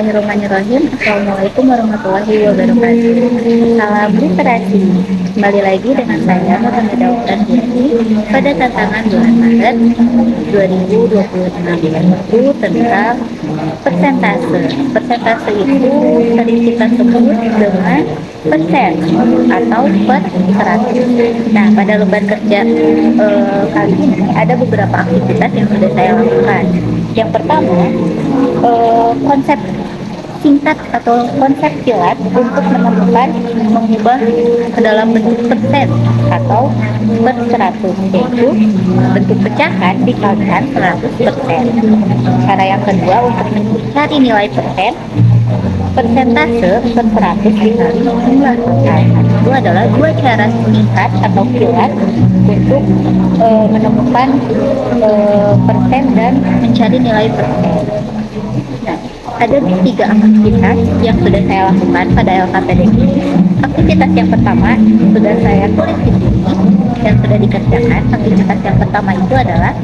Bismillahirrahmanirrahim. Assalamualaikum warahmatullahi wabarakatuh. Salam literasi. Kembali lagi dengan saya Muhammad Daudan pada tantangan bulan Maret 2026 yaitu tentang persentase. Persentase itu sering kita sebut dengan persen atau per 100. Nah, pada lembar kerja kali ini ada beberapa aktivitas yang sudah saya lakukan. Yang pertama, konsep singkat atau konsep kilat untuk menemukan mengubah ke dalam bentuk persen atau per 100, yaitu bentuk pecahan dikalikan 100%. Cara yang kedua untuk mencari nilai persen, persentase per 100 dikali jumlah total. Itu adalah dua cara singkat atau kilat untuk menemukan persen dan mencari nilai persen. Nah, ada 3 aktivitas yang sudah saya lakukan pada LKPD ini. Aktivitas yang pertama sudah saya tulis di sini dan sudah dikerjakan. Aktivitas yang pertama itu adalah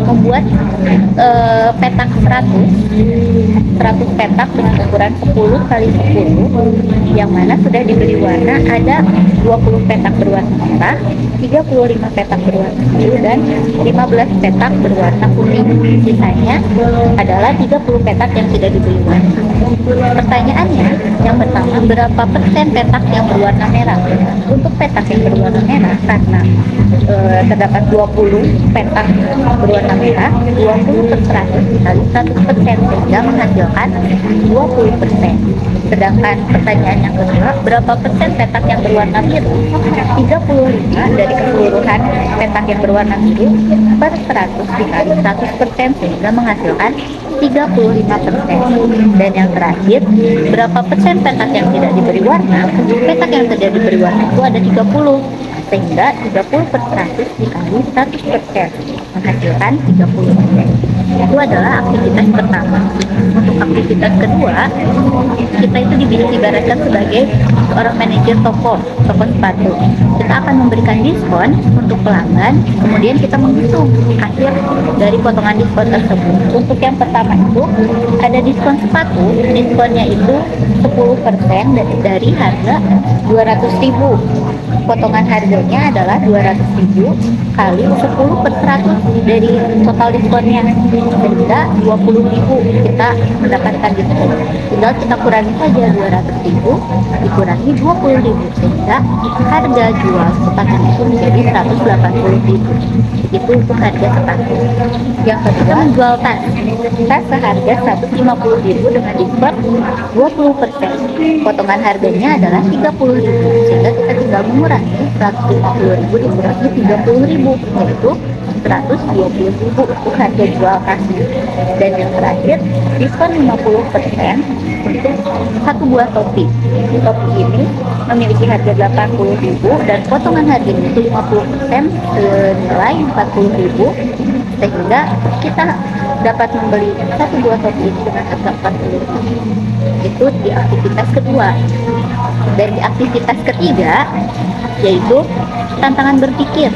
membuat petak 100 petak dengan ukuran 10 kali 10, yang mana sudah diberi warna. Ada 20 petak berwarna merah, 35 petak berwarna biru, dan 15 petak berwarna kuning. Sisanya adalah 30 petak yang tidak diberi warna. Pertanyaannya, yang pertama, berapa persen petak yang berwarna merah? Untuk petak yang berwarna merah, karena terdapat 20 petak berwarna merah, 20 per 100 dikali 100%, sehingga menghasilkan 20%. Sedangkan pertanyaan yang kedua, berapa persen petak yang berwarna biru? 35 dari keseluruhan petak yang berwarna biru per 100 dikali 100%, sehingga menghasilkan 35%. Dan yang terakhir, berapa persen petak yang tidak diberi warna? Petak yang tidak diberi warna itu ada 30, sehingga 30 per 100 dikali 100% menghasilkan 30%. Itu adalah aktivitas pertama. Untuk aktivitas kedua, kita itu diibaratkan sebagai seorang manajer toko sepatu. Kita akan memberikan diskon untuk pelanggan, kemudian kita menghitung akhir dari potongan diskon tersebut. Untuk yang pertama itu ada diskon sepatu, diskonnya itu 10% dari harga 200.000. Potongan harganya adalah 200.000 kali 10 per 100 dari total diskonnya, sehingga 20.000 kita mendapatkan diskon. Tinggal kita kurangi saja 200.000 dikurangi 20.000, sehingga harga jual sepatu itu menjadi 180.000. Itu untuk harga sepatu. Yang kedua, menjual tas seharga 150.000 dengan diskon 20%. Potongan harganya adalah 30.000, sehingga kita tinggal mengurangi 150.000 dikurangi 30.000, yaitu 120.000 untuk harga jual tasnya. Dan yang terakhir, diskon 50% untuk satu buah topi. Topi ini memiliki harga 80.000 dan potongan harganya itu 50% senilai 40.000, sehingga kita dapat membeli satu buah topi ini dengan harga 40.000. Itu di aktivitas kedua. Dan di aktivitas ketiga, yaitu tantangan berpikir.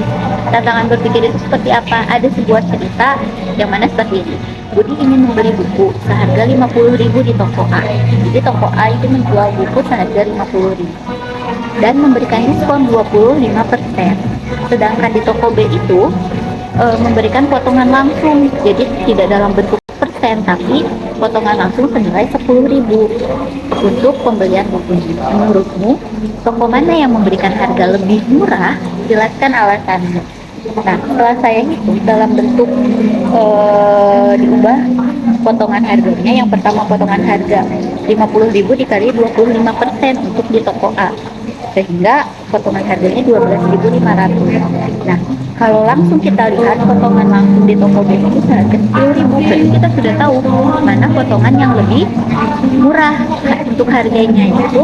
Tantangan berpikir itu seperti apa? Ada sebuah cerita yang mana seperti ini. Budi ingin membeli buku seharga 50.000 di toko A. Jadi toko A itu menjual buku seharga 50.000 dan memberikan diskon 25%. Sedangkan di toko B itu memberikan potongan langsung, jadi tidak dalam bentuk persen, tapi potongan langsung senilai 10.000 untuk pembelian buku. Menurutmu, toko mana yang memberikan harga lebih murah? Jelaskan alasannya. Nah, setelah saya hitung dalam bentuk diubah potongan harganya, yang pertama potongan harga 50.000 dikali 25% untuk di toko A, sehingga potongan harganya 12.500. Nah, kalau langsung kita lihat potongan langsung di toko B itu seharga 10.000, berarti kita sudah tahu mana potongan yang lebih murah untuk harganya, itu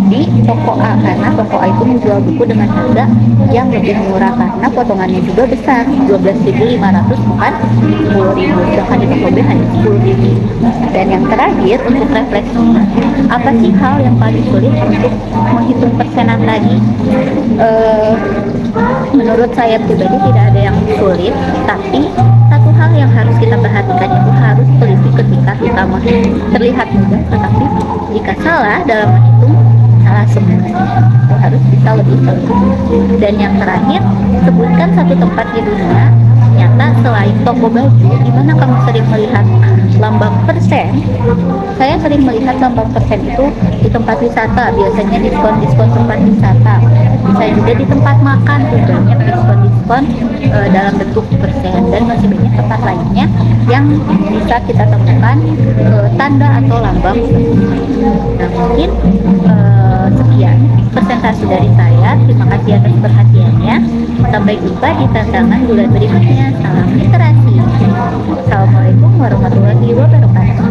di toko A, karena toko A itu menjual buku dengan harga yang lebih murah karena potongannya juga besar, 12.500 bukan 10.000, sedangkan di toko B hanya 10.000. Dan yang terakhir, untuk refleksi, apa sih hal yang paling sulit untuk menghitung persenan tadi? Menurut saya pribadi tidak ada yang sulit, tapi satu hal yang harus kita perhatikan itu harus teliti ketika kita terlihat mudah, tetapi jika salah dalam menghitung, salah semuanya. Itu harus bisa lebih teliti. Dan yang terakhir, sebutkan satu tempat di dunia nyata selain toko baju di mana kamu sering melihat lambang persen. Saya sering melihat lambang persen itu di tempat wisata, biasanya diskon-diskon tempat wisata. Bisa juga di tempat makan tuh banyak diskon-diskon dalam bentuk persen, dan masih banyak tempat lainnya yang bisa kita temukan tanda atau lambang. Nah, mungkin sekian presentasi dari saya. Terima kasih atas perhatiannya. Sampai jumpa di tantangan bulan berikutnya. Salam literasi. Assalamualaikum warahmatullahi wabarakatuh.